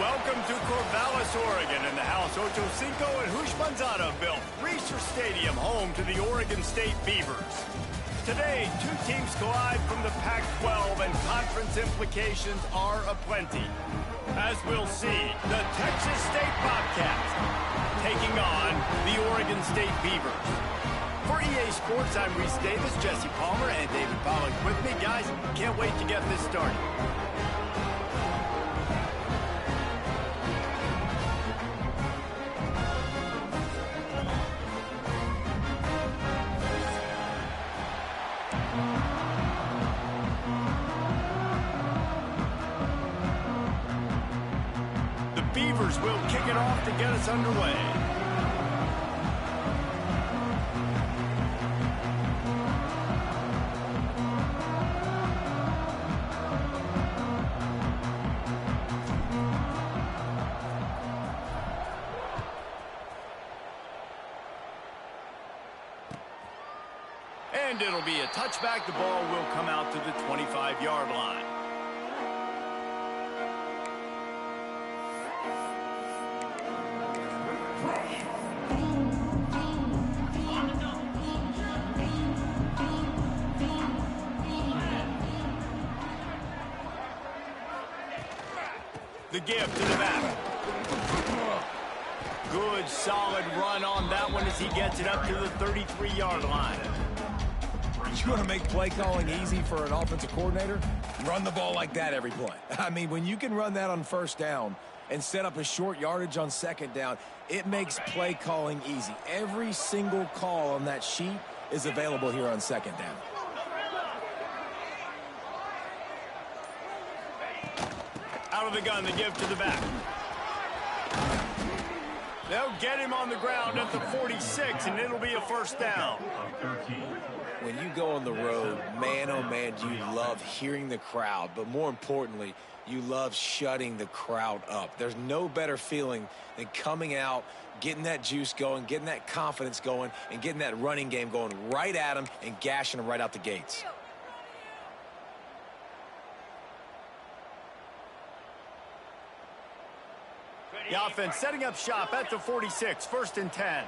Welcome to Corvallis, Oregon, in the House Ocho Cinco and Hoosh Manzana built Reser Stadium, home to the Oregon State Beavers. Today, two teams collide from the Pac-12, and conference implications are aplenty. As we'll see, the Texas State Bobcats taking on the Oregon State Beavers. For EA Sports, I'm Reese Davis, Jesse Palmer, and David Pollack with me. Guys, can't wait to get this started. The Beavers will kick it off to get us underway. And it'll be a touchback. The ball will come out to the 25-yard line. The give to the back. Good, solid run on that one as he gets it up to the 33-yard line. You want to make play calling easy for an offensive coordinator? Run the ball like that every play. I mean, when you can run that on first down and set up a short yardage on second down, it makes play calling easy. Every single call on that sheet is available here on second down. Out of the gun, the give to the back. They'll get him on the ground at the 46, and it'll be a first down. When you go on the road, man, oh man, do you love hearing the crowd. But more importantly, you love shutting the crowd up. There's no better feeling than coming out, getting that juice going, getting that confidence going, and getting that running game going right at them and gashing them right out the gates. The offense setting up shop at the 46, first and 10.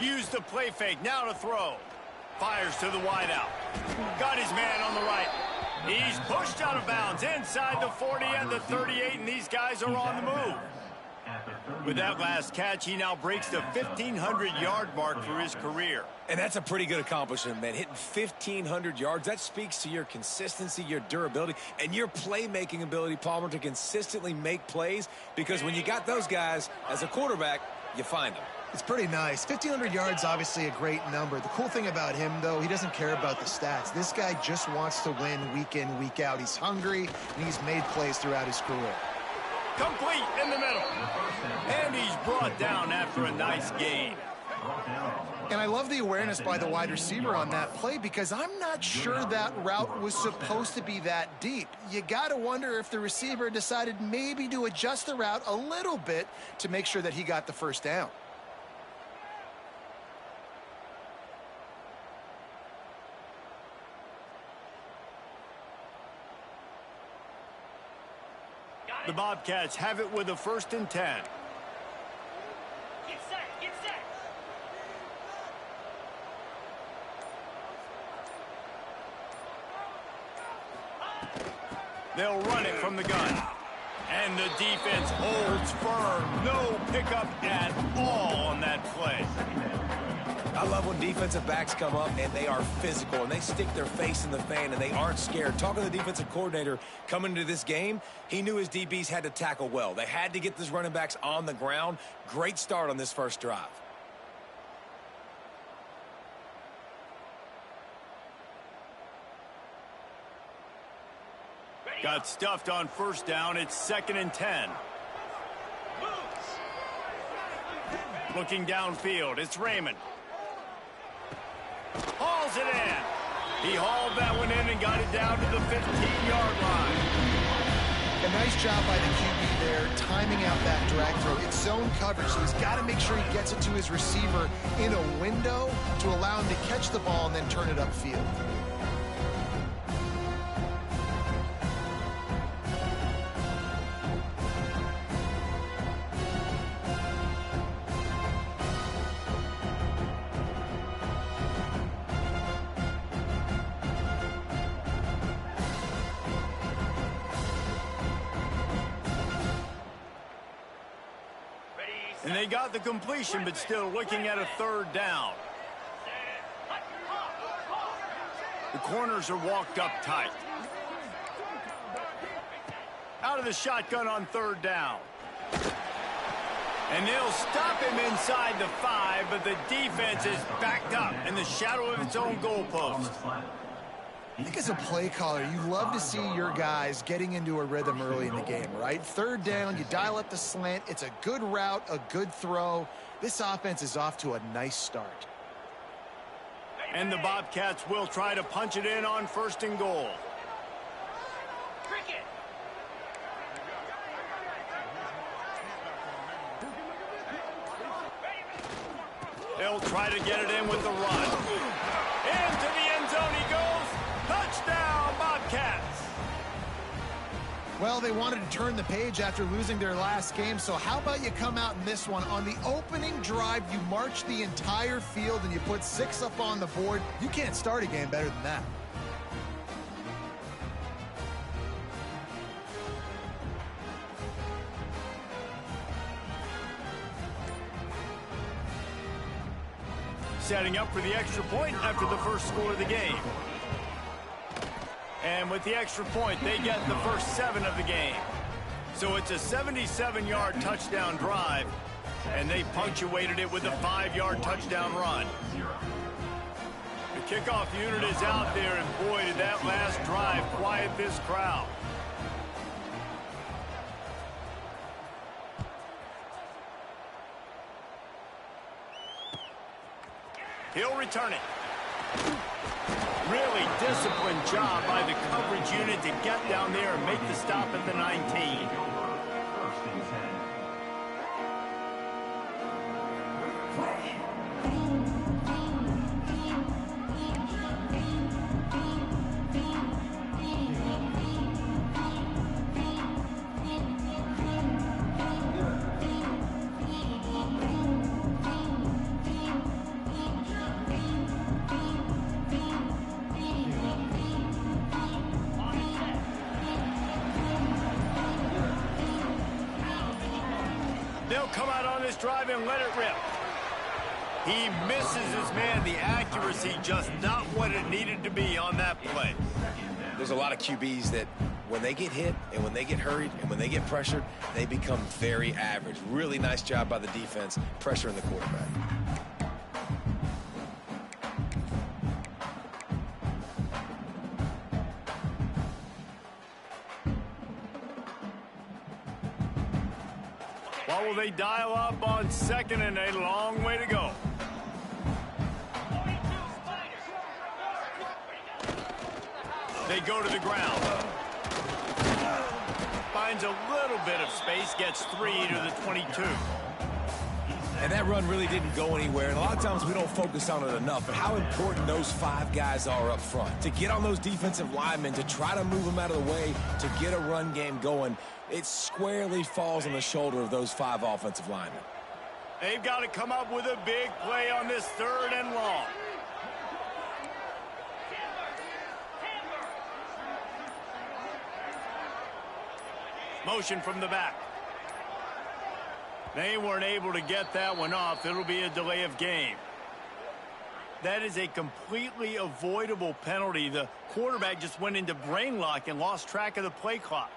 Use the play fake, now to throw. Fires to the wideout. Got his man on the right. He's pushed out of bounds inside the 40 and the 38, and these guys are on the move. With that last catch, he now breaks the 1,500-yard mark for his career. And that's a pretty good accomplishment, man. Hitting 1,500 yards, that speaks to your consistency, your durability, and your playmaking ability, Palmer, to consistently make plays, because when you got those guys as a quarterback, you find them. It's pretty nice. 1,500 yards, obviously a great number. The cool thing about him, though, he doesn't care about the stats. This guy just wants to win week in, week out. He's hungry, and he's made plays throughout his career. Complete in the middle. And he's brought down after a nice gain. And I love the awareness by the wide receiver on that play, because I'm not sure that route was supposed to be that deep. You got to wonder if the receiver decided maybe to adjust the route a little bit to make sure that he got the first down. The Bobcats have it with a first and 10. Get set, get set. They'll run it from the gun. And the defense holds firm. No pickup at all on that play. I love when defensive backs come up and they are physical and they stick their face in the fan and they aren't scared. Talking to the defensive coordinator coming into this game, he knew his DBs had to tackle well. They had to get these running backs on the ground. Great start on this first drive. Got stuffed on first down. It's second and 10. Looking downfield, it's Raymond. Hauls it in. He hauled that one in and got it down to the 15-yard line. A nice job by the QB there, timing out that drag throw. It's zone coverage, so he's got to make sure he gets it to his receiver in a window to allow him to catch the ball and then turn it upfield. And they got the completion, but still looking at a third down. The corners are walked up tight. Out of the shotgun on third down. And they'll stop him inside the 5, but the defense is backed up in the shadow of its own goalpost. I think as a play caller, you love to see your guys getting into a rhythm early in the game, right? Third down, you dial up the slant. It's a good route, a good throw. This offense is off to a nice start. And the Bobcats will try to punch it in on 1st and goal. They'll try to get it in with the run. Into the end zone he goes. Touchdown, Bobcats. Well, they wanted to turn the page after losing their last game, so how about you come out in this one? On the opening drive, you march the entire field and you put 6 up on the board. You can't start a game better than that. Setting up for the extra point after the first score of the game. And with the extra point, they get the first 7 of the game. So it's a 77-yard touchdown drive, and they punctuated it with a 5-yard touchdown run. The kickoff unit is out there, and boy, did that last drive quiet this crowd. He'll return it. Really disciplined job by the coverage unit to get down there and make the stop at the 19. They'll come out on this drive and let it rip. He misses his man. The accuracy just not what it needed to be on that play. There's a lot of QBs that when they get hit and when they get hurried and when they get pressured, they become very average. Really nice job by the defense pressuring the quarterback. What will they dial up on 2nd and a long way to go? They go to the ground. Finds a little bit of space, gets 3 to the 22. And that run really didn't go anywhere. And a lot of times we don't focus on it enough. But how important those 5 guys are up front. To get on those defensive linemen, to try to move them out of the way, to get a run game going, it squarely falls on the shoulder of those 5 offensive linemen. They've got to come up with a big play on this 3rd and long. Motion from the back. They weren't able to get that one off. It'll be a delay of game. That is a completely avoidable penalty. The quarterback just went into brain lock and lost track of the play clock.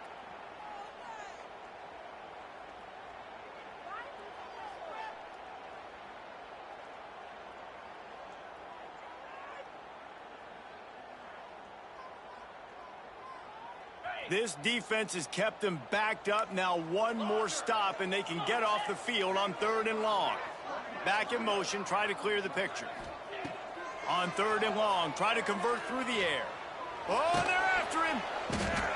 This defense has kept them backed up. Now one more stop, and they can get off the field on 3rd and long. Back in motion, try to clear the picture. On 3rd and long, try to convert through the air. Oh, they're after him.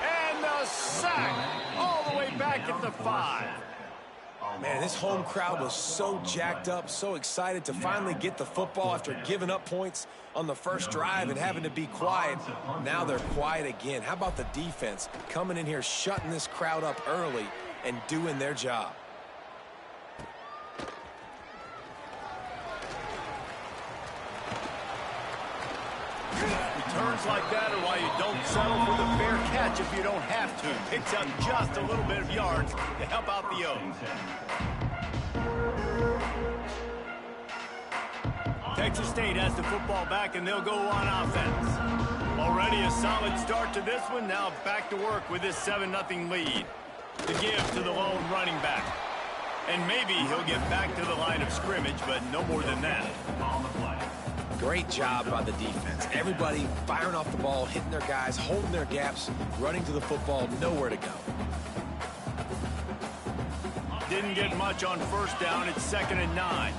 And the sack all the way back at the 5. Man, this home crowd was so jacked up, so excited to finally get the football after giving up points on the first drive and having to be quiet. Now they're quiet again. How about the defense coming in here, shutting this crowd up early and doing their job? Returns like that are why you don't settle for the fair catch if you don't have to. Picks up just a little bit of yards to help out the O's. Texas State has the football back, and they'll go on offense. Already a solid start to this one. Now back to work with this 7-0 lead. To give to the lone running back. And maybe he'll get back to the line of scrimmage, but no more than that. Great job by the defense. Everybody firing off the ball, hitting their guys, holding their gaps, running to the football, nowhere to go. Didn't get much on first down. It's 2nd and 9.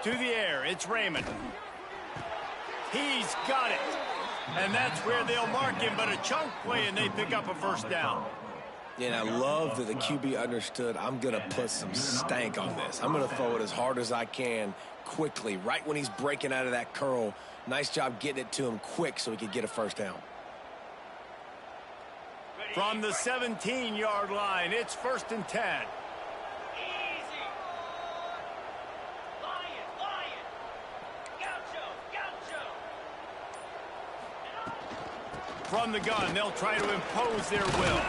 To the air, it's Raymond. He's got it. And that's where they'll mark him, but a chunk play, and they pick up a first down. And I love that the QB understood, I'm going to put some stank on this. I'm going to throw it as hard as I can quickly, right when he's breaking out of that curl. Nice job getting it to him quick so he could get a first down. From the 17-yard line, it's 1st and 10. From the gun, they'll try to impose their will.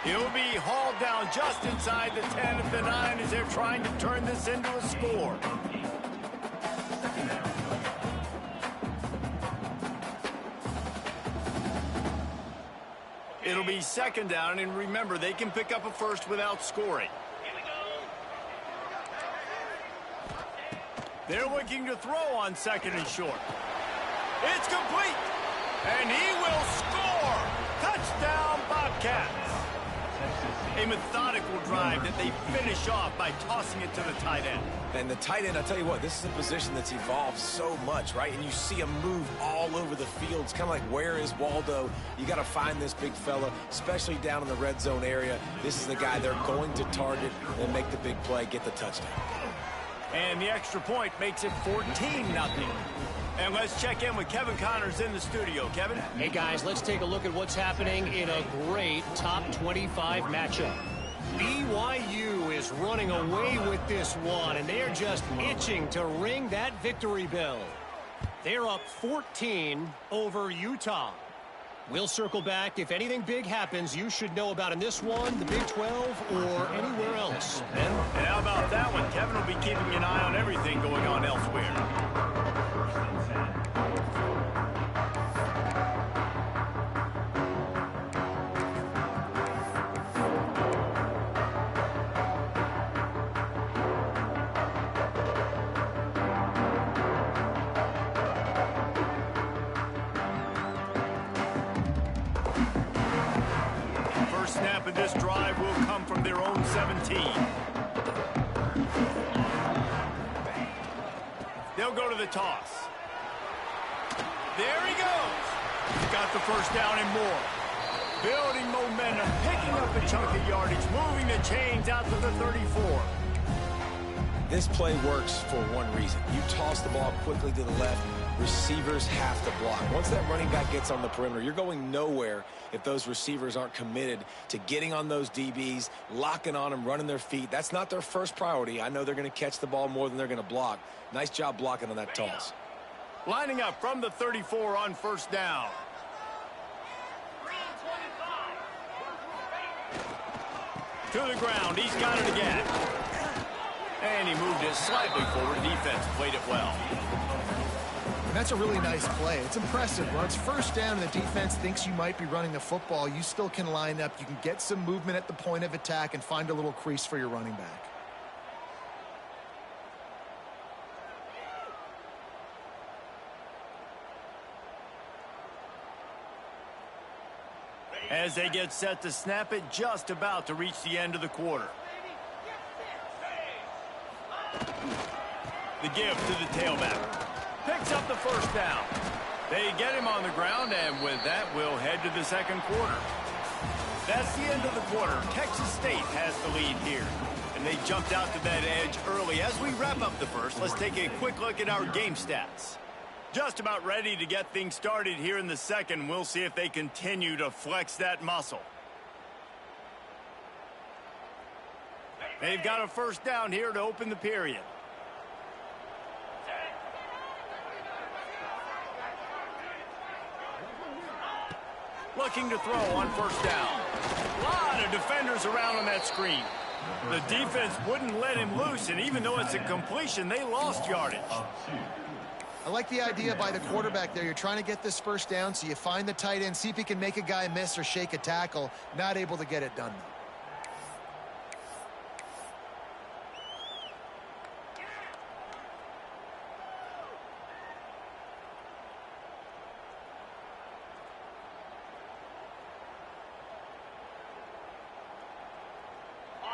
He'll be hauled down just inside the 10 at the 9 as they're trying to turn this into a score. It'll be 2nd down, and remember, they can pick up a first without scoring. They're looking to throw on 2nd and short. It's complete, and he will score. Touchdown, Bobcats. A methodical drive that they finish off by tossing it to the tight end. And the tight end, I'll tell you what, this is a position that's evolved so much, right? And you see him move all over the field. It's kind of like, where is Waldo? You got to find this big fella, especially down in the red zone area. This is the guy they're going to target and make the big play, get the touchdown. And the extra point makes it 14-0. And let's check in with Kevin Connors in the studio. Kevin? Hey, guys, let's take a look at what's happening in a great top 25 matchup. BYU is running away with this one, and they're just itching to ring that victory bell. They're up 14 over Utah. We'll circle back. If anything big happens, you should know about in this one, the Big 12, or anywhere else. And how about that one? Kevin will be keeping an eye on everything going on elsewhere. Snap of this drive will come from their own 17. They'll go to the toss. There he goes. He's got the first down and more. Building momentum, picking up a chunk of yardage, moving the chains out to the 34. This play works for one reason. You toss the ball quickly to the left, receivers have to block. Once that running back gets on the perimeter, you're going nowhere if those receivers aren't committed to getting on those DBs, locking on them, running their feet. That's not their first priority. I know they're going to catch the ball more than they're going to block. Nice job blocking on that toss. Lining up from the 34 on first down. To the ground. He's got it again. And he moved it slightly forward. Defense played it well. That's a really nice play. It's impressive. When it's first down and the defense thinks you might be running the football, you still can line up. You can get some movement at the point of attack and find a little crease for your running back. As they get set to snap it, just about to reach the end of the quarter. The give to the tailback. Picks up the first down. They get him on the ground, and with that, we'll head to the second quarter. That's the end of the quarter. Texas State has the lead here, and they jumped out to that edge early. As we wrap up the first, let's take a quick look at our game stats. Just about ready to get things started here in the second. We'll see if they continue to flex that muscle. They've got a first down here to open the period. looking to throw on first down. A lot of defenders around on that screen. The defense wouldn't let him loose, and even though it's a completion, they lost yardage. I like the idea by the quarterback there. You're trying to get this first down, so you find the tight end, see if he can make a guy miss or shake a tackle. Not able to get it done, though.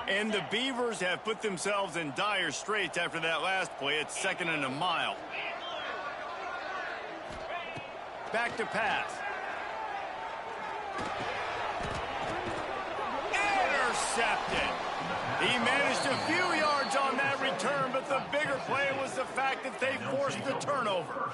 And the Beavers have put themselves in dire straits after that last play. It's 2nd and a mile. Back to pass. Intercepted. He managed a few yards on that return, but the bigger play was the fact that they forced the turnover.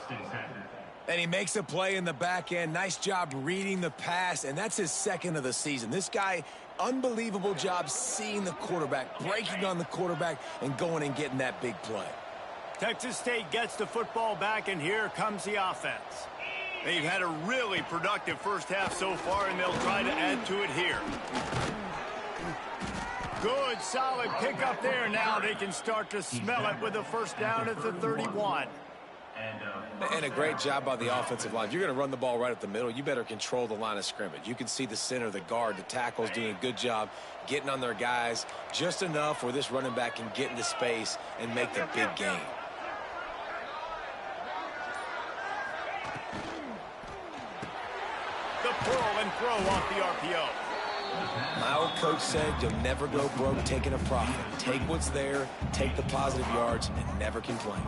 And he makes a play in the back end. Nice job reading the pass, and that's his 2nd of the season. This guy, unbelievable job seeing the quarterback, breaking on the quarterback, and going and getting that big play. Texas State gets the football back, and here comes the offense. They've had a really productive first half so far, and they'll try to add to it here. Good, solid pickup there. Now they can start to smell it with a first down at the 31. And a great job by the offensive line. If you're going to run the ball right at the middle, you better control the line of scrimmage. You can see the center, the guard, the tackles doing a good job getting on their guys just enough where this running back can get into space and make the big game. The pull and throw off the RPO. My old coach said you'll never go broke taking a profit. Take what's there, take the positive yards, and never complain.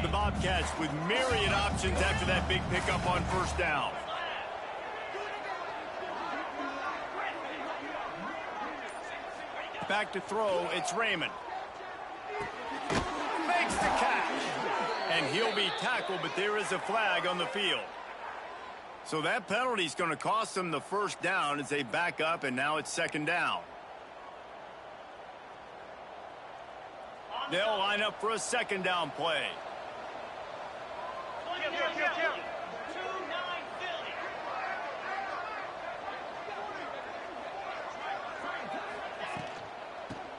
The Bobcats with myriad options after that big pickup on first down. Back to throw, it's Raymond. Makes the catch. And he'll be tackled, but there is a flag on the field. So that penalty is going to cost them the first down as they back up, and now it's 2nd down. They'll line up for a 2nd down play.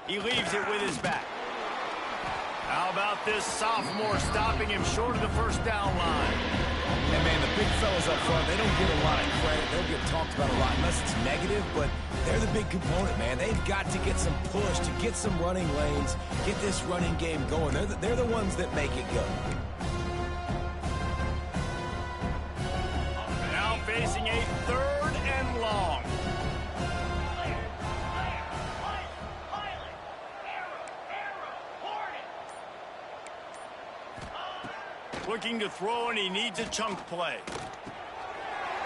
He leaves it with his back. How about this sophomore stopping him short of the first down line? And, man, the big fellas up front, they don't get a lot of credit. They'll get talked about a lot unless it's negative, but they're the big component, man. They've got to get some push, to get some running lanes, get this running game going. They're the ones that make it go. Now facing a 3rd and long. Looking to throw, and he needs a chunk play.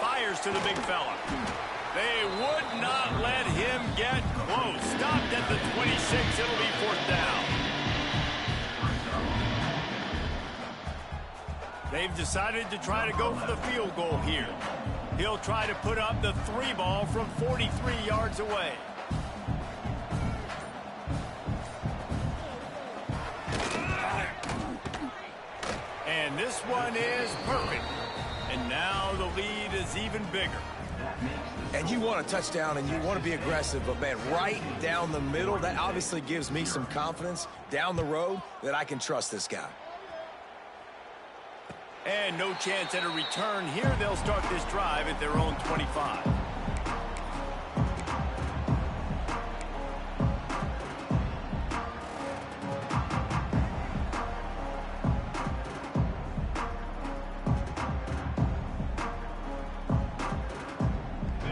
Fires to the big fella. They would not let him get close. Stopped at the 26. It'll be 4th down. They've decided to try to go for the field goal here. He'll try to put up the 3 ball from 43 yards away. And this one is perfect. And now the lead is even bigger. And you want a touchdown and you want to be aggressive, but, man, right down the middle, that obviously gives me some confidence down the road that I can trust this guy. And no chance at a return here. They'll start this drive at their own 25.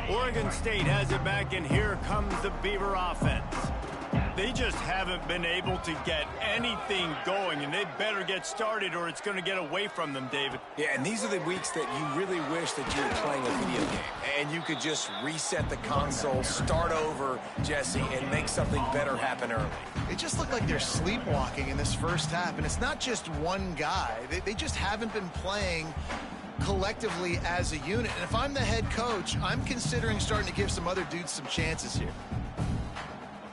Oregon State has it back, and here comes the Beaver offense. They just haven't been able to get anything going, and they better get started or it's going to get away from them, David. Yeah, and these are the weeks that you really wish that you were playing a video game and you could just reset the console, start over, Jesse, and make something better happen early. They just look like they're sleepwalking in this first half, and it's not just one guy. They just haven't been playing collectively as a unit. And if I'm the head coach, I'm considering starting to give some other dudes some chances here.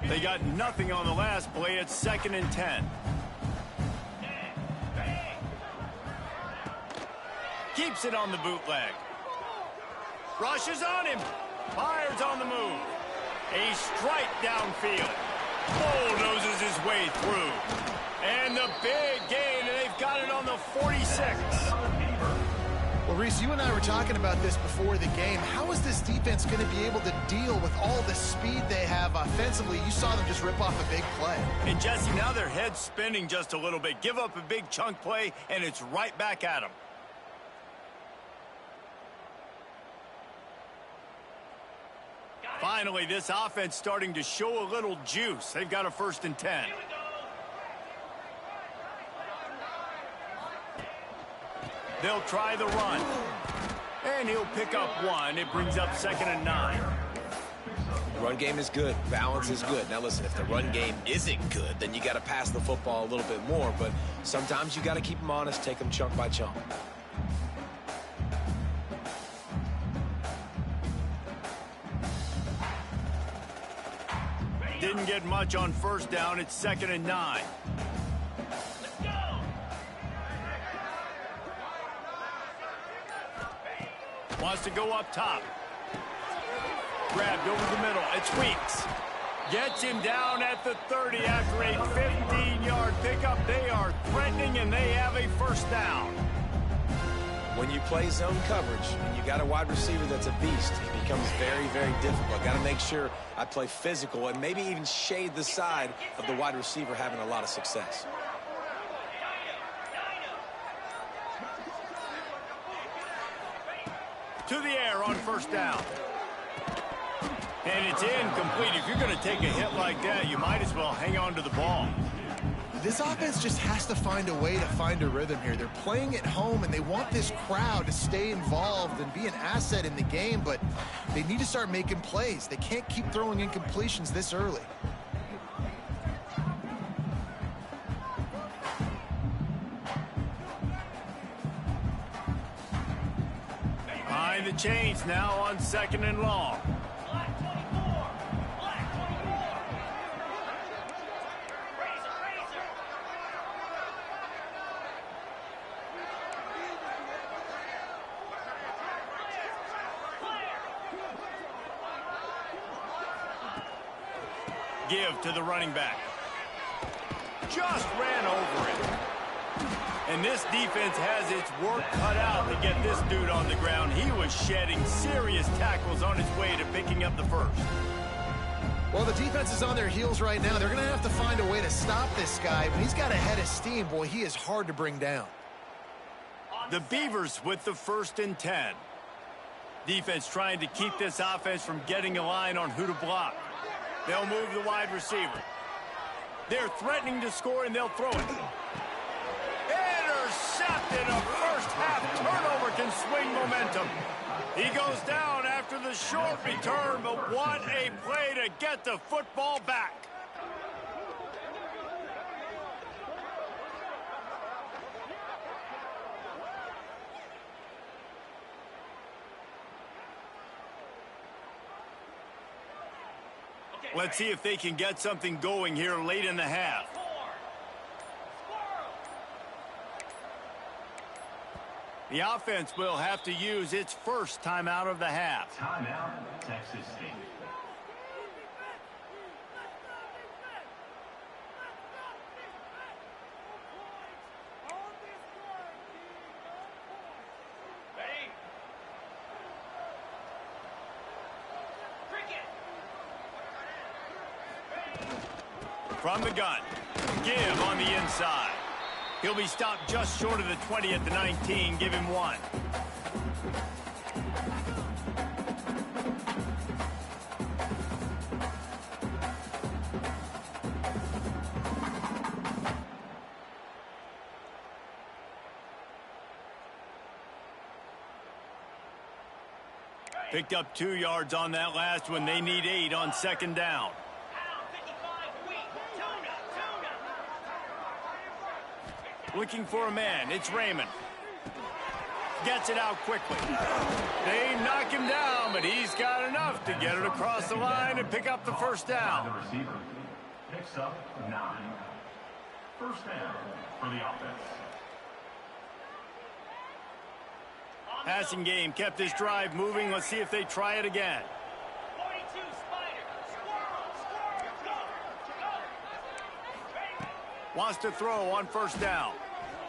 They got nothing on the last play. It's 2nd and 10. Keeps it on the bootleg. Rushes on him. Fires on the move. A strike downfield. Bulldozes his way through. And the big gain, and they've got it on the 46. Well, Reese, you and I were talking about this before the game. How is this defense going to be able to deal with all the speed they have offensively? You saw them just rip off a big play. And Jesse, now their head's spinning just a little bit. Give up a big chunk play, and it's right back at them. Finally, this offense starting to show a little juice. They've got a 1st and 10. They'll try the run. And he'll pick up 1. It brings up 2nd and 9. The run game is good. Balance is good. Now, listen, if the run game isn't good, then you got to pass the football a little bit more. But sometimes you got to keep them honest, take them chunk by chunk. Didn't get much on 1st down. It's 2nd and 9. Wants to go up top. Grabbed over the middle. It's Weeks. Gets him down at the 30 after a 15-yard pickup. They are threatening, and they have a 1st down. When you play zone coverage and you got a wide receiver that's a beast, it becomes very, very difficult. Got to make sure I play physical and maybe even shade the side of the wide receiver having a lot of success. To the air on 1st down. And it's incomplete. If you're going to take a hit like that, you might as well hang on to the ball. This offense just has to find a way to find a rhythm here. They're playing at home, and they want this crowd to stay involved and be an asset in the game, but they need to start making plays. They can't keep throwing incompletions this early. Behind the chains now on 2nd and long. Give to the running back. Just ran over it. And this defense has its work cut out to get this dude on the ground. He was shedding serious tackles on his way to picking up the 1st. Well, the defense is on their heels right now. They're going to have to find a way to stop this guy. When he's got a head of steam, boy, he is hard to bring down. The Beavers with the 1st and 10. Defense trying to keep this offense from getting a line on who to block. They'll move the wide receiver. They're threatening to score, and they'll throw it. Intercepted. A first-half turnover can swing momentum. He goes down after the short return, but what a play to get the football back. Let's see if they can get something going here late in the half. The offense will have to use its 1st timeout of the half. Timeout, Texas State. From the gun. Give on the inside. He'll be stopped just short of the 20 at the 19. Give him 1. Picked up 2 yards on that last one. They need 8 on 2nd down. Looking for a man. It's Raymond. Gets it out quickly. They knock him down, but he's got enough to get it across the line and pick up the 1st down. The receiver picks up 9. 1st down for the offense. Passing game kept this drive moving. Let's see if they try it again. Wants to throw on first down.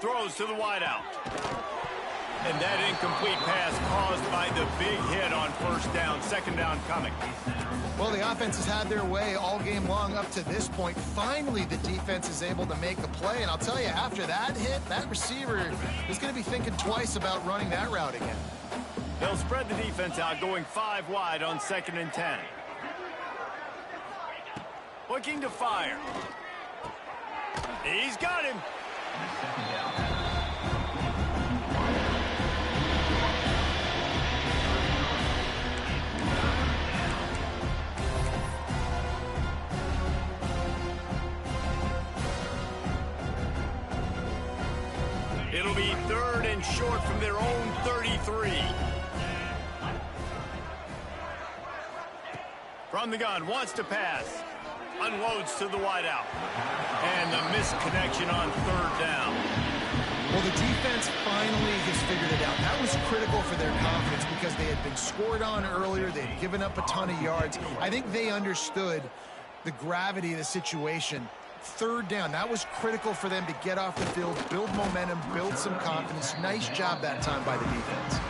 Throws to the wideout. And that incomplete pass caused by the big hit on first down. Second down coming. Well, the offense has had their way all game long up to this point. Finally, the defense is able to make the play. And I'll tell you, after that hit, that receiver is going to be thinking twice about running that route again. They'll spread the defense out, going 5 wide on 2nd and 10. Looking to fire. He's got him. It'll be 3rd and short from their own 33. From the gun, wants to pass. Unloads to the wideout. And the misconnection on 3rd down. Well, the defense finally has figured it out. That was critical for their confidence because they had been scored on earlier. They had given up a ton of yards. I think they understood the gravity of the situation. 3rd down, that was critical for them to get off the field, build momentum, build some confidence. Nice job that time by the defense.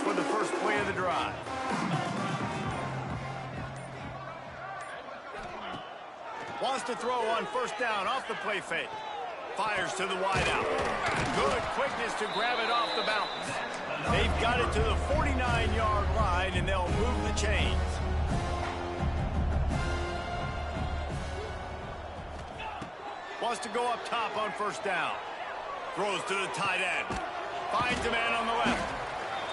For the first play of the drive. Wants to throw on first down off the play fake. Fires to the wideout. Good quickness to grab it off the bounce. They've got it to the 49-yard line, and they'll move the chains. Wants to go up top on first down. Throws to the tight end. Finds a man on the left.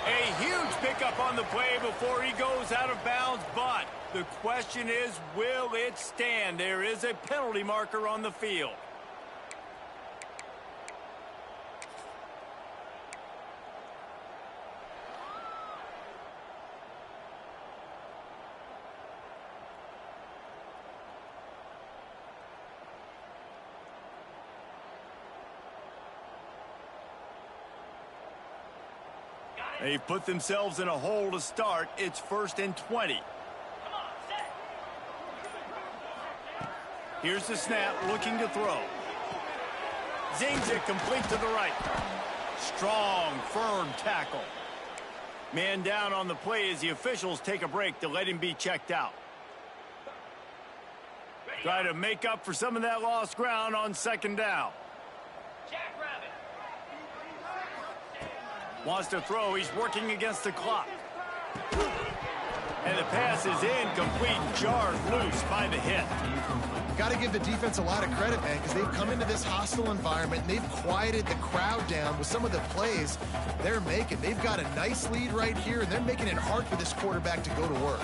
A huge pickup on the play before he goes out of bounds, but the question is, will it stand? There is a penalty marker on the field. They've put themselves in a hole to start. It's 1st and 20. Here's the snap, looking to throw. Zings it complete to the right. Strong, firm tackle. Man down on the play as the officials take a break to let him be checked out. Try to make up for some of that lost ground on 2nd down. Wants to throw. He's working against the clock. And the pass is incomplete. Jarred loose by the hit. Got to give the defense a lot of credit, man, because they've come into this hostile environment, and they've quieted the crowd down with some of the plays they're making. They've got a nice lead right here, and they're making it hard for this quarterback to go to work.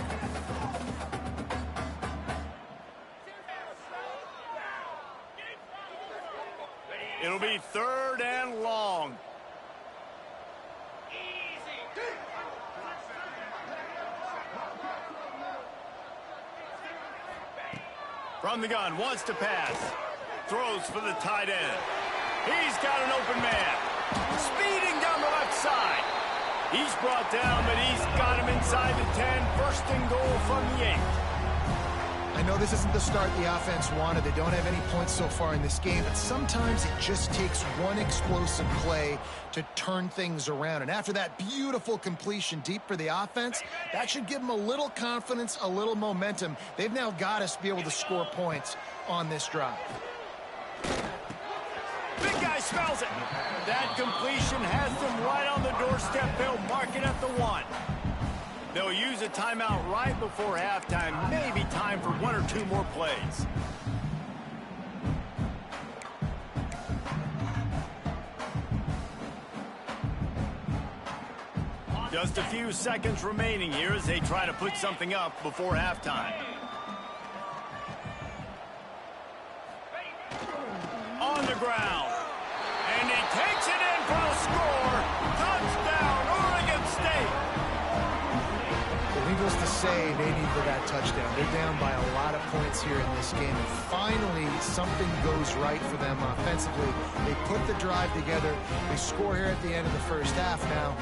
It'll be 3rd and long. From the gun, wants to pass. Throws for the tight end. He's got an open man. Speeding down the left side. He's brought down, but he's got him inside the 10. First and goal from the 8. I know this isn't the start the offense wanted. They don't have any points so far in this game, but sometimes it just takes one explosive play to turn things around. And after that beautiful completion deep for the offense, that should give them a little confidence, a little momentum. They've now got us to be able to score points on this drive. Big guy smells it. That completion has them right on the doorstep. They'll mark it at the 1. They'll use a timeout right before halftime. Maybe time for 1 or 2 more plays. Just a few seconds remaining here as they try to put something up before halftime. On the ground. And he takes it in for the score. Touchdown, Oregon State. Needless to say, they needed that touchdown. They're down by a lot of points here in this game. And finally, something goes right for them offensively. They put the drive together. They score here at the end of the first half. Now,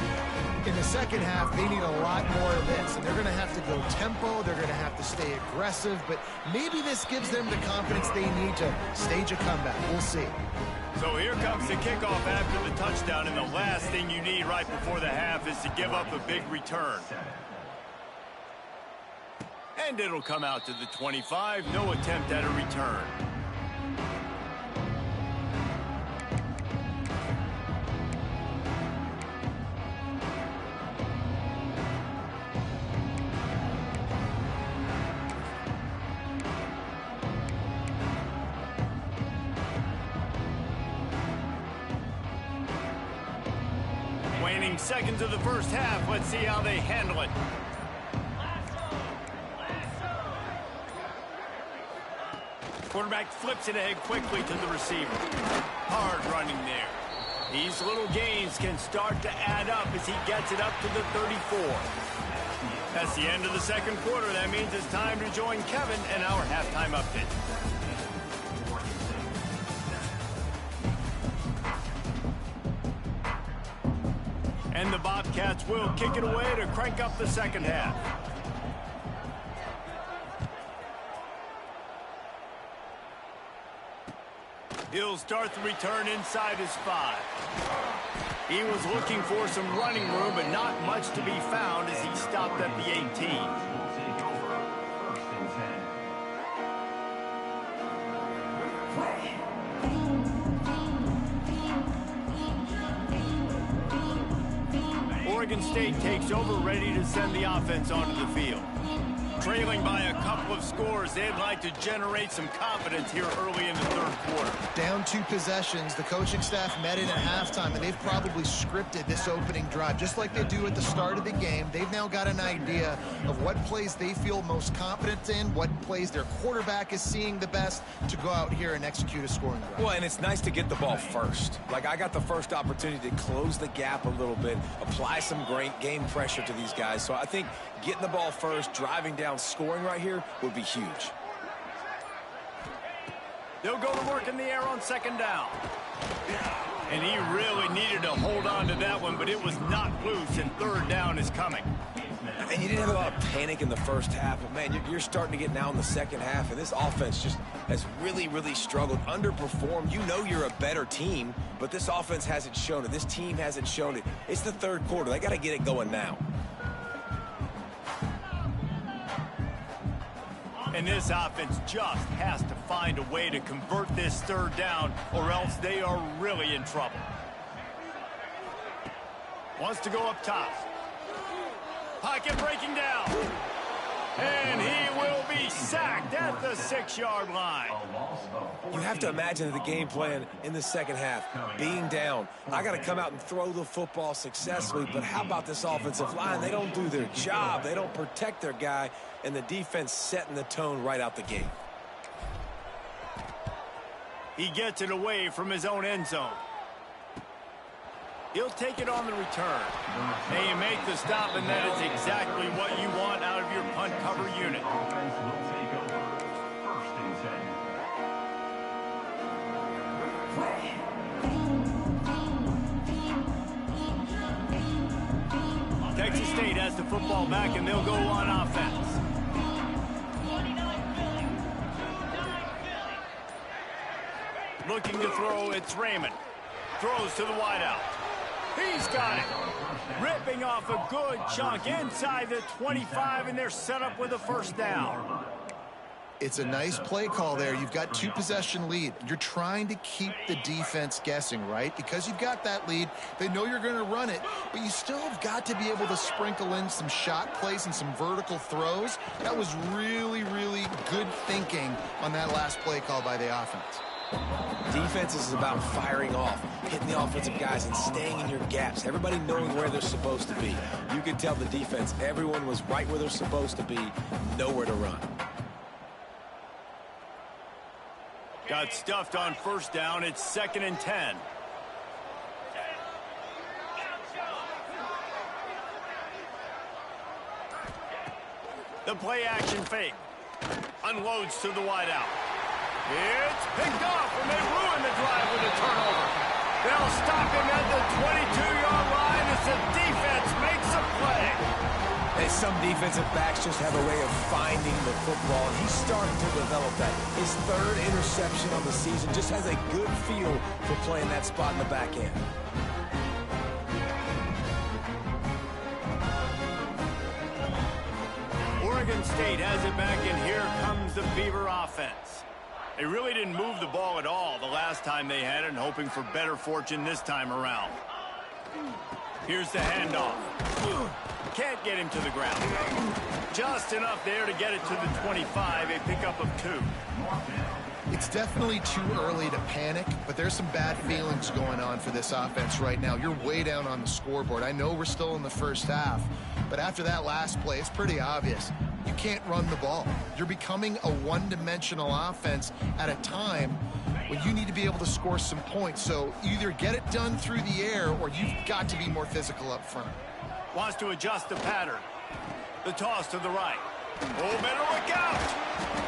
in the second half, they need a lot more of this. And they're going to have to go tempo. They're going to have to stay aggressive. But maybe this gives them the confidence they need to stage a comeback. We'll see. So here comes the kickoff after the touchdown. And the last thing you need right before the half is to give up a big return. And it'll come out to the 25. No attempt at a return. Waning seconds of the first half. Let's see how they handle it. Quarterback flips it ahead quickly to the receiver. Hard running there. These little gains can start to add up as he gets it up to the 34. That's the end of the second quarter. That means it's time to join Kevin and our halftime update. And the Bobcats will kick it away to crank up the second half. He'll start the return inside his 5. He was looking for some running room, but not much to be found as he stopped at the 18. Oregon State takes over, ready to send the offense onto the field. Trailing by a couple of scores, they'd like to generate some confidence here early in the third quarter. Down 2 possessions, the coaching staff met in at halftime, and they've probably scripted this opening drive. Just like they do at the start of the game, they've now got an idea of what plays they feel most confident in, what plays their quarterback is seeing the best to go out here and execute a scoring drive. Well, and it's nice to get the ball first. Like, I got the first opportunity to close the gap a little bit, apply some great game pressure to these guys. So I think getting the ball first, driving down, scoring right here would be huge. They'll go to work in the air on second down. And he really needed to hold on to that one, but it was not loose, and third down is coming. And you didn't have a lot of panic in the first half, but, man, you're starting to get now in the second half, and this offense just has really, really struggled, underperformed. You know you're a better team, but this offense hasn't shown it. This team hasn't shown it. It's the third quarter. They got to get it going now. And this offense just has to find a way to convert this third down, or else they are really in trouble. Wants to go up top. Pocket breaking down. And he will be sacked at the 6-yard line. You have to imagine the game plan in the second half, being down. I got to come out and throw the football successfully, but how about this offensive line? They don't do their job. They don't protect their guy, and the defense setting the tone right out the gate. He gets it away from his own end zone. He'll take it on the return. And you make the stop, and that is exactly what you want out of your punt cover unit. Offense will take over. First and 10. State has the football back, and they'll go on offense. Looking to throw, it's Raymond. Throws to the wideout. He's got it. Ripping off a good chunk inside the 25, and they're set up with a first down. It's a nice play call there. You've got 2-possession lead. You're trying to keep the defense guessing, right? Because you've got that lead. They know you're going to run it, but you still have got to be able to sprinkle in some shot plays and some vertical throws. That was really, really good thinking on that last play call by the offense. Defense is about firing off, hitting the offensive guys, and staying in your gaps. Everybody knowing where they're supposed to be. You could tell the defense, everyone was right where they're supposed to be, nowhere to run. Got stuffed on first down. It's 2nd and 10. The play action fake. Unloads to the wideout. It's picked off, and they ruin the drive with a turnover. They'll stop him at the 22-yard line as the defense makes a play. And some defensive backs just have a way of finding the football, and he's starting to develop that. His 3rd interception on the season, just has a good feel for playing that spot in the back end. Oregon State has it back, and here comes the Beaver offense. They really didn't move the ball at all the last time they had it, and hoping for better fortune this time around. Here's the handoff. Can't get him to the ground. Just enough there to get it to the 25, a pickup of 2. It's definitely too early to panic, but there's some bad feelings going on for this offense right now. You're way down on the scoreboard. I know we're still in the first half, but after that last play, it's pretty obvious. You can't run the ball. You're becoming a one-dimensional offense at a time when you need to be able to score some points. So either get it done through the air or you've got to be more physical up front. Wants to adjust the pattern. The toss to the right. Oh, better look out.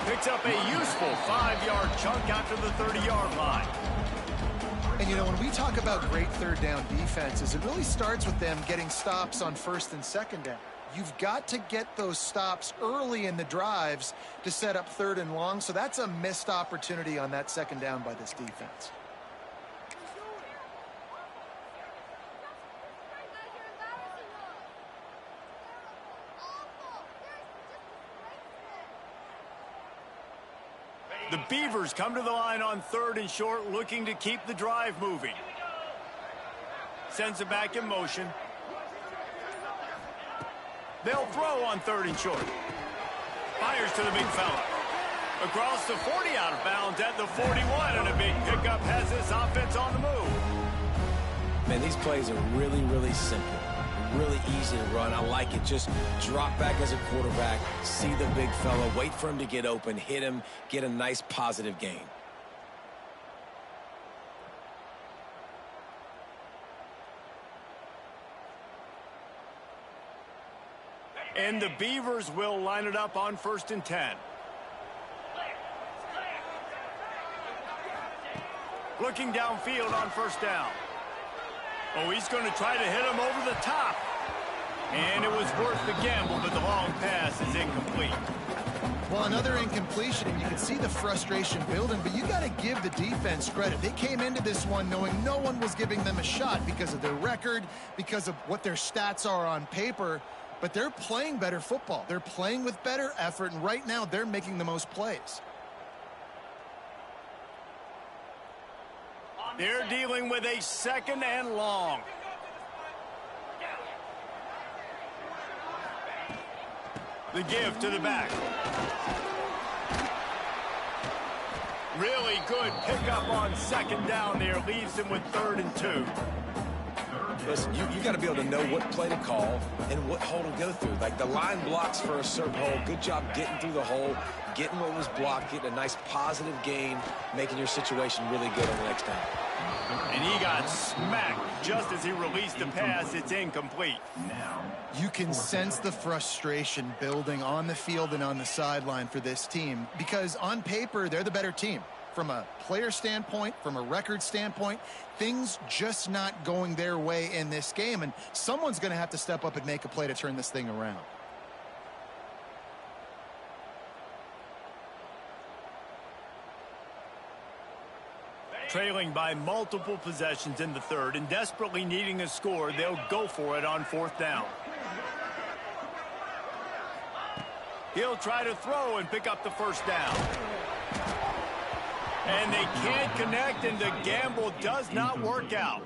Picks up a useful 5-yard chunk out to the 30-yard line. And, you know, when we talk about great third down defenses, it really starts with them getting stops on 1st and 2nd down. You've got to get those stops early in the drives to set up 3rd and long. So that's a missed opportunity on that 2nd down by this defense. The Beavers come to the line on 3rd and short, looking to keep the drive moving. Sends it back in motion. They'll throw on 3rd and short. Fires to the big fella. Across the 40, out of bounds at the 41, and a big pickup has this offense on the move. Man, these plays are really, really simple. Really easy to run. I like it. Just drop back as a quarterback, see the big fella, wait for him to get open, hit him, get a nice positive gain. And the Beavers will line it up on 1st and 10. Looking downfield on 1st down. Oh, he's going to try to hit him over the top. And it was worth the gamble, but the long pass is incomplete. Well, another incompletion, and you can see the frustration building, but you got to give the defense credit. They came into this one knowing no one was giving them a shot because of their record, because of what their stats are on paper, but they're playing better football. They're playing with better effort, and right now they're making the most plays. They're dealing with a 2nd and long. The give to the back. Really good pickup on 2nd down there. Leaves him with 3rd and 2. Listen, you got to be able to know what play to call and what hole to go through. Like the line blocks for a certain hole. Good job getting through the hole, getting what was blocked, getting a nice positive gain, making your situation really good on the next down. And he got smacked just as he released the pass. It's incomplete. You can sense the frustration building on the field and on the sideline for this team because on paper, they're the better team. from a player standpoint, from a record standpoint, things just not going their way in this game, and someone's going to have to step up and make a play to turn this thing around. Trailing by multiple possessions in the third and desperately needing a score, they'll go for it on fourth down. He'll try to throw and pick up the first down. And they can't connect, and the gamble does not work out.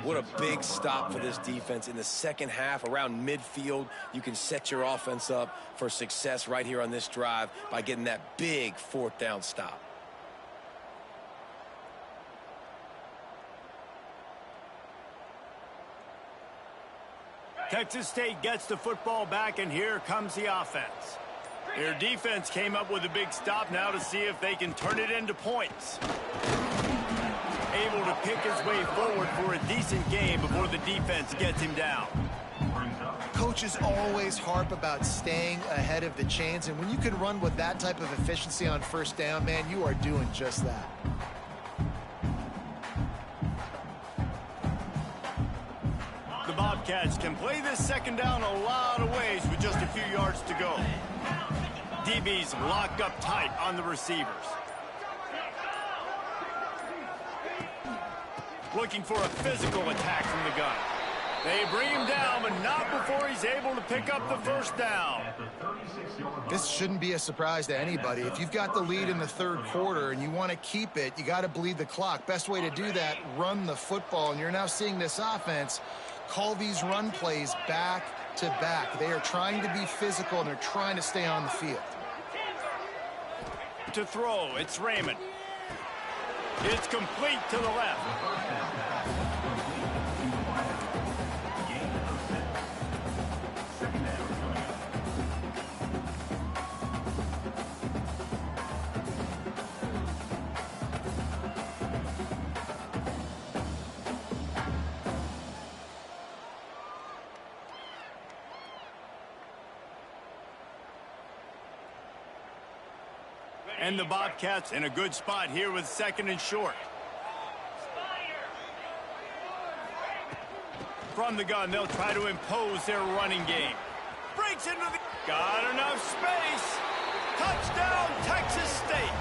What a big stop for this defense. In the second half, around midfield, you can set your offense up for success right here on this drive by getting that big fourth down stop. Texas State gets the football back, and here comes the offense. Their defense came up with a big stop now to see if they can turn it into points. Able to pick his way forward for a decent game before the defense gets him down. Coaches always harp about staying ahead of the chains, and when you can run with that type of efficiency on first down, man, you are doing just that. The Bobcats can play this second down a lot of ways with just a few yards to go. DB's locked up tight on the receivers. Looking for a physical attack from the gun. They bring him down, but not before he's able to pick up the first down. This shouldn't be a surprise to anybody. If you've got the lead in the third quarter and you want to keep it, you got to bleed the clock. Best way to do that, run the football. And you're now seeing this offense call these run plays back to back. They are trying to be physical, and they're trying to stay on the field. To throw, it's Raymond. It's complete to the left. And the Bobcats in a good spot here with second and short. From the gun, they'll try to impose their running game. Breaks into the... Got enough space. Touchdown, Texas State.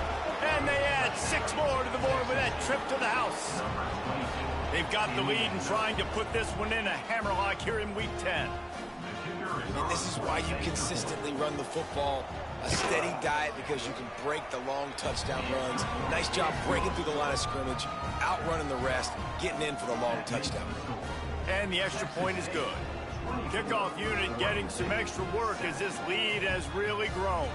And they add 6 more to the board with that trip to the house. They've got the lead and trying to put this one in a hammerlock here in Week 10. And this is why you consistently run the football. A steady diet because you can break the long touchdown runs. Nice job breaking through the line of scrimmage, outrunning the rest, getting in for the long touchdown. And the extra point is good. Kickoff unit getting some extra work as this lead has really grown.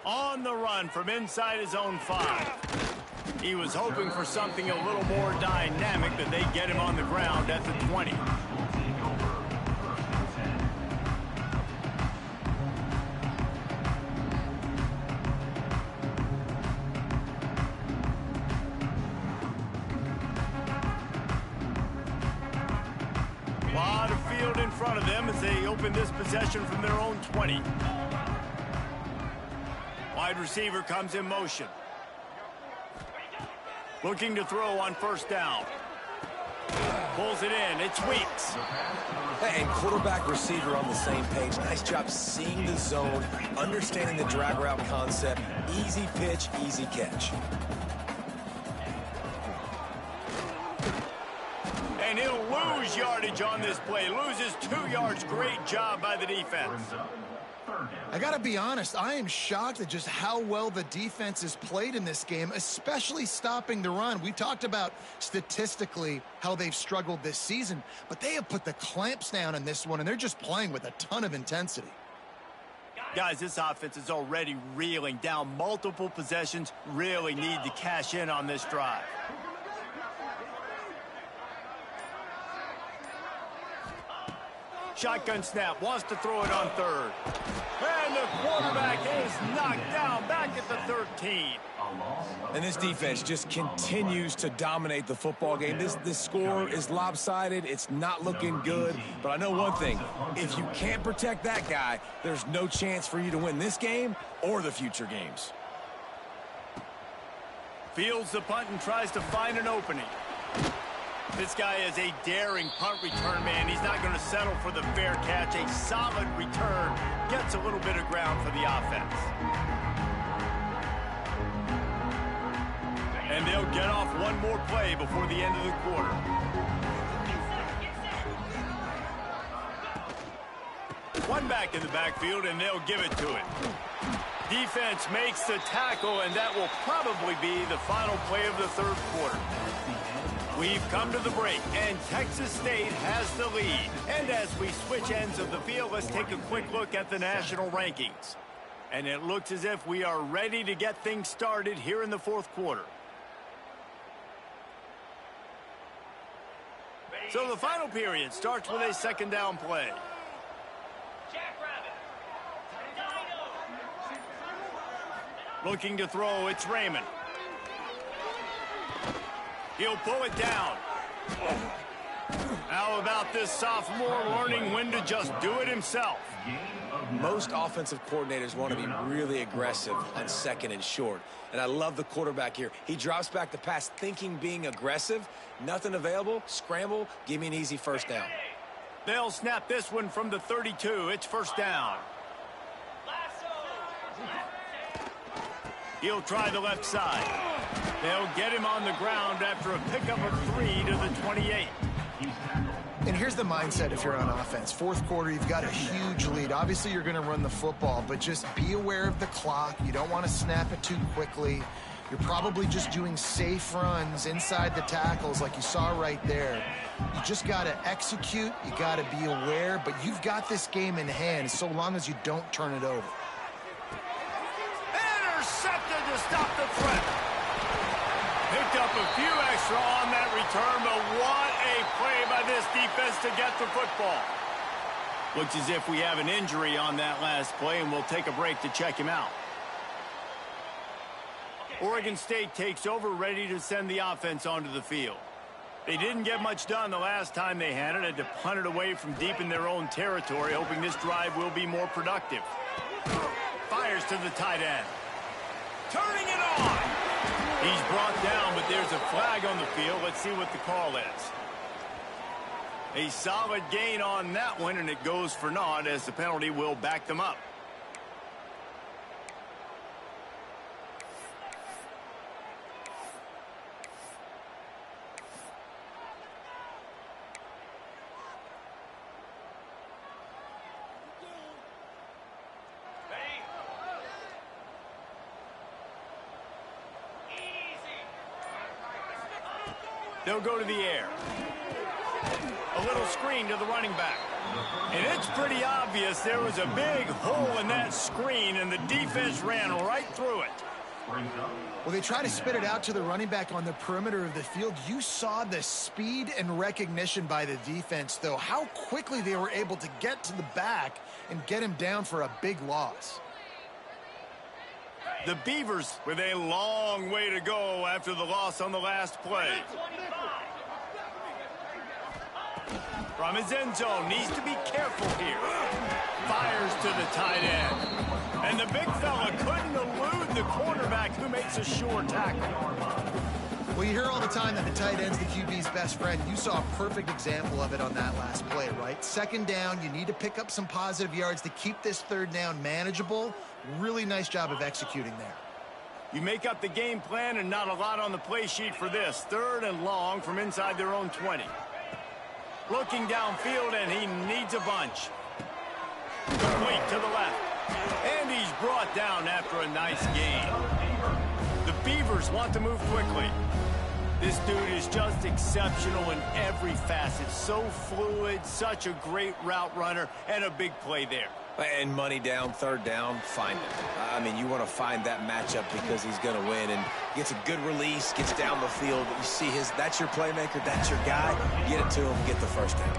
On the run from inside his own 5. He was hoping for something a little more dynamic, that they get him on the ground at the 20. A lot of field in front of them as they open this possession from their own 20. Wide receiver comes in motion. Looking to throw on first down. Pulls it in. It's Weeks. And quarterback receiver on the same page. Nice job seeing the zone, understanding the drag route concept. Easy pitch, easy catch. And he'll lose yardage on this play. Loses 2 yards. Great job by the defense. I got to be honest, I am shocked at just how well the defense has played in this game, especially stopping the run. We talked about statistically how they've struggled this season, but they have put the clamps down in this one, and they're just playing with a ton of intensity. Guys, this offense is already reeling down multiple possessions. Really need to cash in on this drive. Shotgun snap, wants to throw it on third. And the quarterback is knocked down back at the 13. And this defense just continues to dominate the football game. This score is lopsided. It's not looking good. But I know one thing. If you can't protect that guy, there's no chance for you to win this game or the future games. Fields the punt and tries to find an opening. This guy is a daring punt return man. He's not going to settle for the fair catch. A solid return. Gets a little bit of ground for the offense. And they'll get off one more play before the end of the quarter. One back in the backfield, and they'll give it to it. Defense makes the tackle, and that will probably be the final play of the third quarter. We've come to the break, and Texas State has the lead. And as we switch ends of the field, let's take a quick look at the national rankings. And it looks as if we are ready to get things started here in the fourth quarter. So the final period starts with a second down play. Looking to throw, it's Raymond. He'll pull it down. How about this sophomore learning when to just do it himself? Most offensive coordinators want to be really aggressive on second and short. And I love the quarterback here. He drops back the pass thinking being aggressive. Nothing available. Scramble. Give me an easy first down. They'll snap this one from the 32. It's first down. He'll try the left side. They'll get him on the ground after a pickup of 3 to the 28. And here's the mindset if you're on offense. Fourth quarter, you've got a huge lead. Obviously, you're going to run the football, but just be aware of the clock. You don't want to snap it too quickly. You're probably just doing safe runs inside the tackles like you saw right there. You just got to execute. You got to be aware, but you've got this game in hand so long as you don't turn it over. Intercepted to stop the threat. Picked up a few extra on that return, but what a play by this defense to get the football. Looks as if we have an injury on that last play, and we'll take a break to check him out. Oregon State takes over, ready to send the offense onto the field. They didn't get much done the last time they had it. Had to punt it away from deep in their own territory, hoping this drive will be more productive. Fires to the tight end. Turning it on. He's brought down, but there's a flag on the field. Let's see what the call is. A solid gain on that one, and it goes for naught as the penalty will back them up. They'll go to the air. A little screen to the running back. And it's pretty obvious there was a big hole in that screen, and the defense ran right through it. Well, they try to spit it out to the running back on the perimeter of the field. You saw the speed and recognition by the defense, though, how quickly they were able to get to the back and get him down for a big loss. The Beavers with a long way to go after the loss on the last play. From his end zone, needs to be careful here. Fires to the tight end. And the big fella couldn't elude the cornerback who makes a sure tackle. Well, you hear all the time that the tight end's the QB's best friend. You saw a perfect example of it on that last play, right? Second down, you need to pick up some positive yards to keep this third down manageable. Really nice job of executing there. You make up the game plan and not a lot on the play sheet for this. Third and long from inside their own 20. Looking downfield, and he needs a bunch. Complete to the left. And he's brought down after a nice gain. The Beavers want to move quickly. This dude is just exceptional in every facet. So fluid, such a great route runner, and a big play there. And money down, third down, find it. I mean, you want to find that matchup because he's going to win and gets a good release, gets down the field. You see that's your playmaker, that's your guy. Get it to him, get the first down.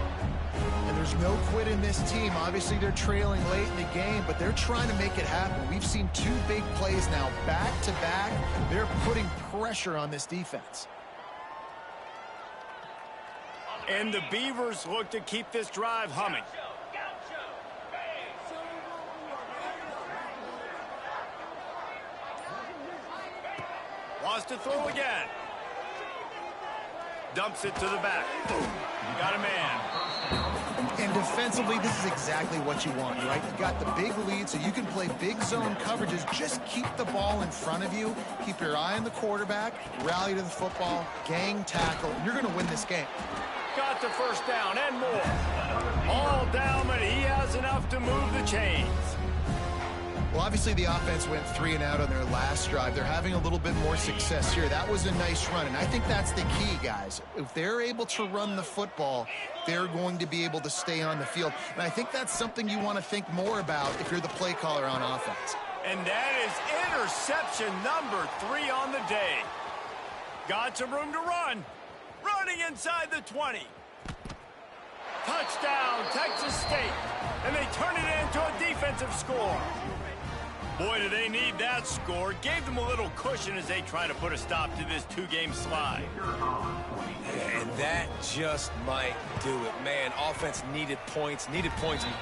And there's no quit in this team. Obviously, they're trailing late in the game, but they're trying to make it happen. We've seen 2 big plays now, back to back. They're putting pressure on this defense. And the Beavers look to keep this drive humming. Wants to throw again. Dumps it to the back. Boom. Got a man. And defensively, this is exactly what you want, right? You've got the big lead, so you can play big zone coverages. Just keep the ball in front of you. Keep your eye on the quarterback. Rally to the football. Gang tackle. You're going to win this game. Got the first down and more. All down, but he has enough to move the chains. Well, obviously, the offense went 3 and out on their last drive. They're having a little bit more success here. That was a nice run, and I think that's the key, guys. If they're able to run the football, they're going to be able to stay on the field. And I think that's something you want to think more about if you're the play caller on offense. And that is interception number 3 on the day. Got some room to run. Running inside the 20. Touchdown, Texas State. And they turn it into a defensive score. Boy, do they need that score. Gave them a little cushion as they try to put a stop to this 2-game slide. And that just might do it. Man, offense needed points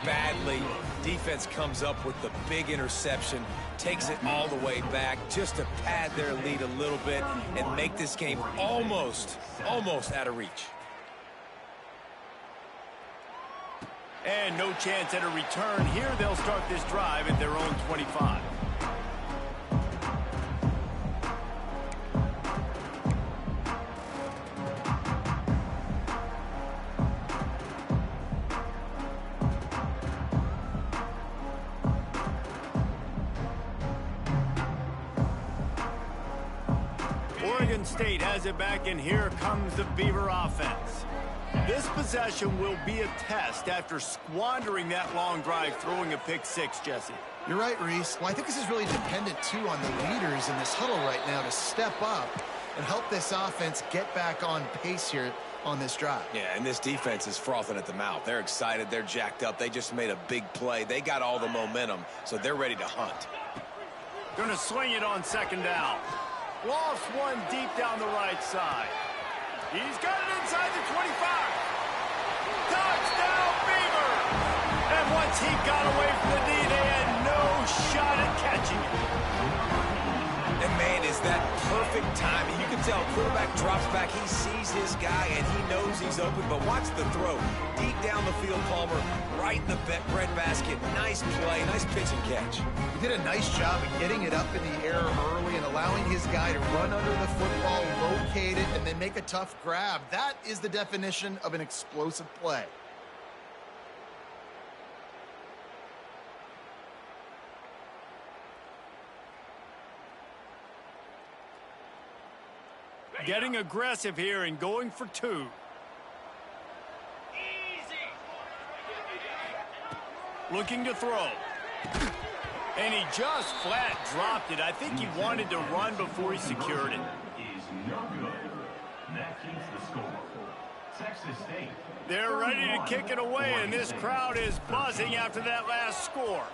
badly. Defense comes up with the big interception, takes it all the way back just to pad their lead a little bit and make this game almost out of reach. And no chance at a return here. They'll start this drive at their own 25. Oregon State has it back, and here comes the Beaver offense. This possession will be a test after squandering that long drive, throwing a pick 6, Jesse. You're right, Reese. Well, I think this is really dependent, too, on the leaders in this huddle right now to step up and help this offense get back on pace here on this drive. Yeah, and this defense is frothing at the mouth. They're excited. They're jacked up. They just made a big play. They got all the momentum, so they're ready to hunt. Going to swing it on 2nd down. Lofts one deep down the right side. He's got it inside the 25. Touchdown, Beaver! And once he got away from the knee, they had no shot at catching it. And, man, is that perfect timing. You can tell quarterback drops back. He sees his guy, and he knows he's open. But watch the throw. Deep down the field, Palmer, right in the bread basket. Nice play, nice pitch and catch. He did a nice job of getting it up in the air early and allowing his guy to run under the football, locate it, and then make a tough grab. That is the definition of an explosive play. Getting aggressive here and going for 2. Looking to throw. And he just flat dropped it. I think he wanted to run before he secured it. Is no good. That keeps the score. Texas State. They're ready to kick it away, and this crowd is buzzing after that last score.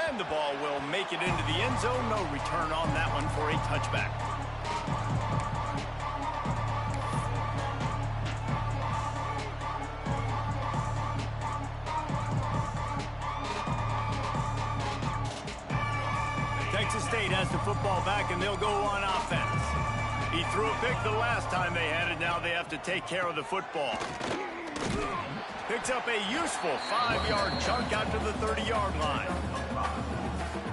And the ball will make it into the end zone. No return on that one for a touchback. Texas State has the football back, and they'll go on offense. He threw a pick the last time they had it. Now they have to take care of the football. Picks up a useful 5-yard chunk out to the 30-yard line.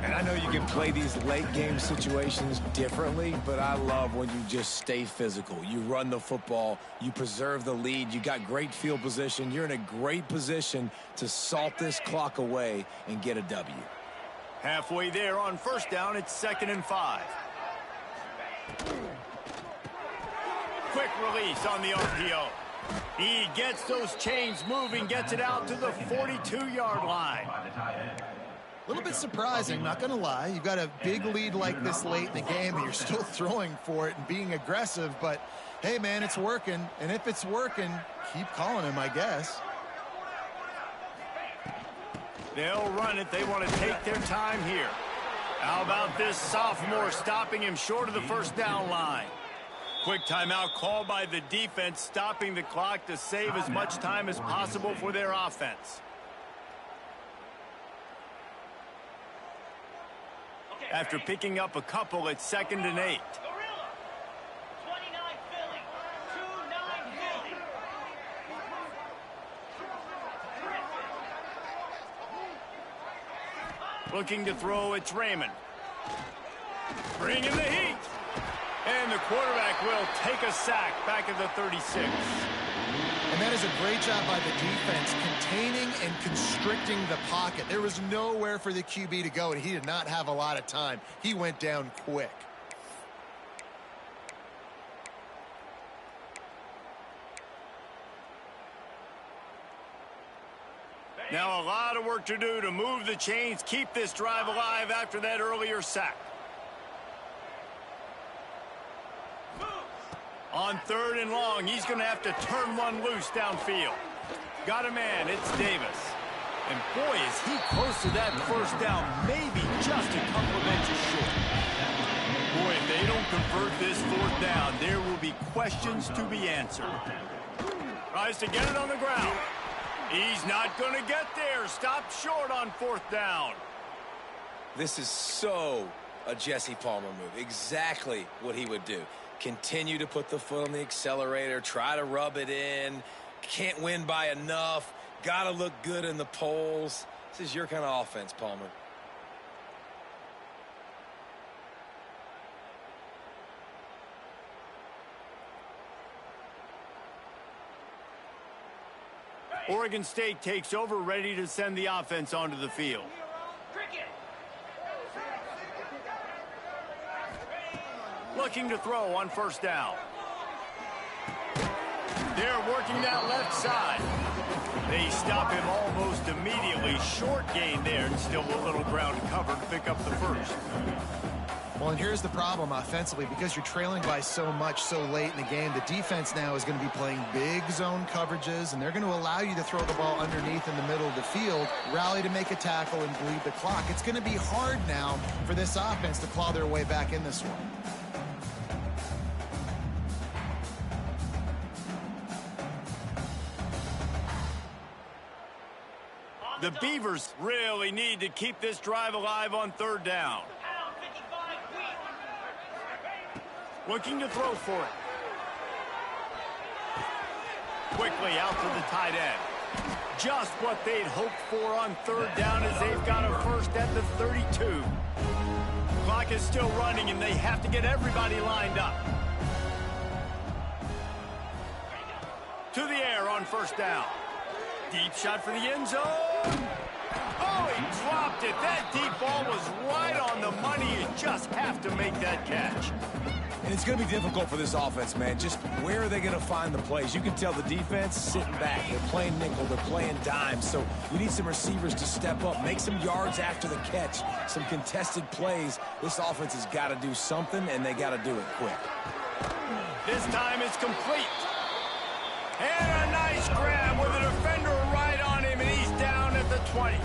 And I know you can play these late-game situations differently, but I love when you just stay physical. You run the football, you preserve the lead, you got great field position. You're in a great position to salt this clock away and get a W. Halfway there on 1st down, it's 2nd and 5. Quick release on the RPO. He gets those chains moving, gets it out to the 42-yard line. A little bit surprising, not going to lie. You've got a big lead like this late in the game, and you're still throwing for it and being aggressive. But, hey, man, it's working. And if it's working, keep calling him, I guess. They'll run it. They want to take their time here. How about this sophomore stopping him short of the first down line? Quick timeout call by the defense, stopping the clock to save as much time as possible for their offense. After picking up a couple, it's 2nd and 8. Looking to throw, it's Raymond. Bringing the heat. And the quarterback will take a sack back at the 36. And that is a great job by the defense, containing and constricting the pocket. There was nowhere for the QB to go, and he did not have a lot of time. He went down quick. Now a lot of work to do to move the chains, keep this drive alive after that earlier sack. On 3rd and long, he's going to have to turn one loose downfield. Got a man, it's Davis. And boy, is he close to that first down, maybe just a couple of inches short. Boy, if they don't convert this 4th down, there will be questions to be answered. Tries to get it on the ground. He's not going to get there. Stop short on 4th down. This is so a Jesse Palmer move. Exactly what he would do. Continue to put the foot on the accelerator, try to rub it in, can't win by enough, got to look good in the polls. This is your kind of offense, Palmer. Oregon State takes over, ready to send the offense onto the field. Looking to throw on 1st down. They're working that left side. They stop him almost immediately. Short gain there, and still a little ground to cover to pick up the first. Well, and here's the problem offensively. Because you're trailing by so much so late in the game, the defense now is going to be playing big zone coverages, and they're going to allow you to throw the ball underneath in the middle of the field, rally to make a tackle, and bleed the clock. It's going to be hard now for this offense to claw their way back in this one. The Beavers really need to keep this drive alive on 3rd down. Looking to throw for it. Quickly out to the tight end. Just what they'd hoped for on 3rd down as they've got a first at the 32. Clock is still running and they have to get everybody lined up. To the air on 1st down. Deep shot for the end zone. Oh, he dropped it. That deep ball was right on the money. You just have to make that catch. And it's going to be difficult for this offense, man. Just where are they going to find the plays? You can tell the defense sitting back. They're playing nickel. They're playing dime. So you need some receivers to step up, make some yards after the catch, some contested plays. This offense has got to do something, and they got to do it quick. This time it's complete. And a nice grab with a defender right on him, and he's down at the 20.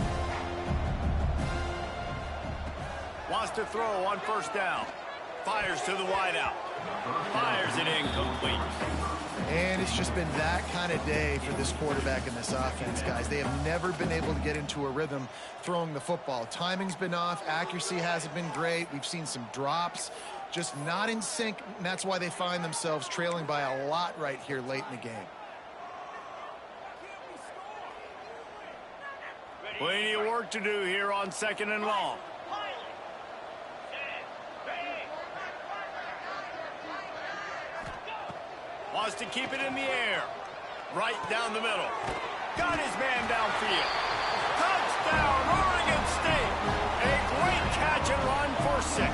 Wants to throw on 1st down. Fires to the wideout. Fires it incomplete. And it's just been that kind of day for this quarterback and this offense, guys. They have never been able to get into a rhythm throwing the football. Timing's been off. Accuracy hasn't been great. We've seen some drops. Just not in sync, and that's why they find themselves trailing by a lot right here late in the game. Plenty of work to do here on 2nd and long. Wants to keep it in the air. Right down the middle. Got his man downfield. Touchdown, Oregon State. A great catch and run for 6.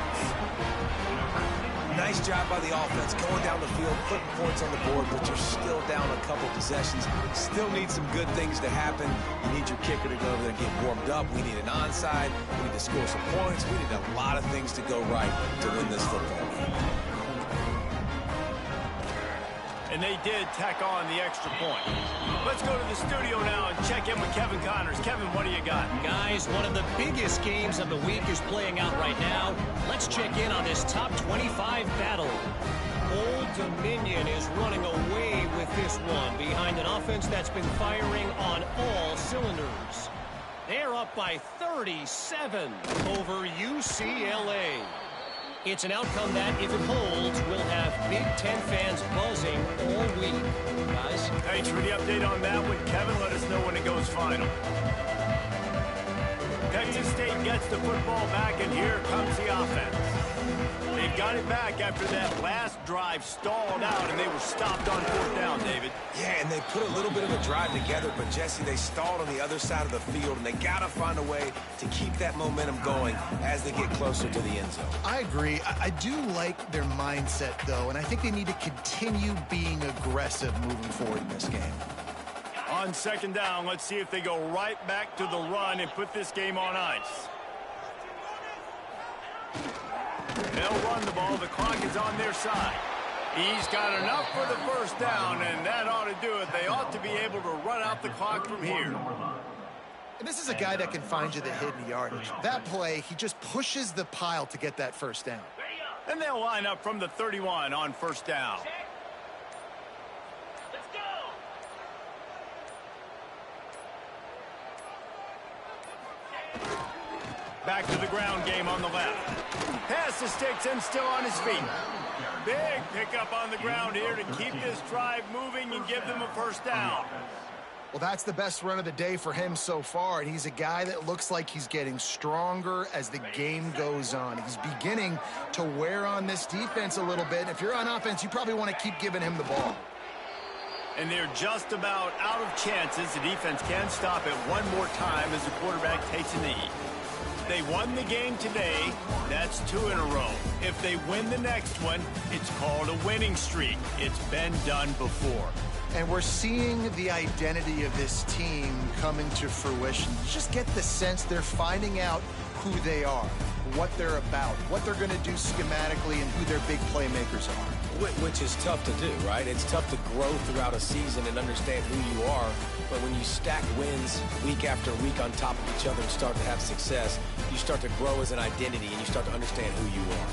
Nice job by the offense, going down the field, putting points on the board, but you're still down a couple possessions. Still need some good things to happen. You need your kicker to go over there and get warmed up. We need an onside. We need to score some points. We need a lot of things to go right to win this football game. And they did tack on the extra point. Let's go to the studio now and check in with Kevin Connors. Kevin, what do you got? Guys, one of the biggest games of the week is playing out right now. Let's check in on this top 25 battle. Old Dominion is running away with this one behind an offense that's been firing on all cylinders. They're up by 37 over UCLA. It's an outcome that, if it holds, will have Big Ten fans buzzing all week. Guys? Thanks for the update on that one, Kevin. Let us know when it goes final. Texas State gets the football back, and here comes the offense. They've got it back after that last drive stalled out, and they were stopped on 4th down, David. Yeah, and they put a little bit of a drive together, but, Jesse, they stalled on the other side of the field, and they got to find a way to keep that momentum going as they get closer to the end zone. I agree. I do like their mindset, though, and I think they need to continue being aggressive moving forward in this game. On 2nd down, let's see if they go right back to the run and put this game on ice. They'll run the ball. The clock is on their side. He's got enough for the 1st down, and that ought to do it. They ought to be able to run out the clock from here. And this is a guy that can find you the hidden yardage. That play, he just pushes the pile to get that 1st down. And they'll line up from the 31 on 1st down. Let's go. Back to the ground game on the left. Pass the sticks and still on his feet. Big pickup on the ground here to keep this drive moving and give them a 1st down. Well, that's the best run of the day for him so far, and he's a guy that looks like he's getting stronger as the game goes on. He's beginning to wear on this defense a little bit. If you're on offense, you probably want to keep giving him the ball. And they're just about out of chances. The defense can stop it one more time as the quarterback takes a knee. They won the game today. That's 2 in a row. If they win the next one, it's called a winning streak. It's been done before. And we're seeing the identity of this team come into fruition. You just get the sense they're finding out who they are, what they're about, what they're going to do schematically, and who their big playmakers are. Which is tough to do, right? It's tough to grow throughout a season and understand who you are. But when you stack wins week after week on top of each other and start to have success, you start to grow as an identity and you start to understand who you are.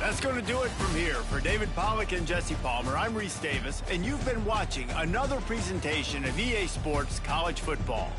That's going to do it from here. For David Pollack and Jesse Palmer, I'm Reese Davis, and you've been watching another presentation of EA Sports College Football.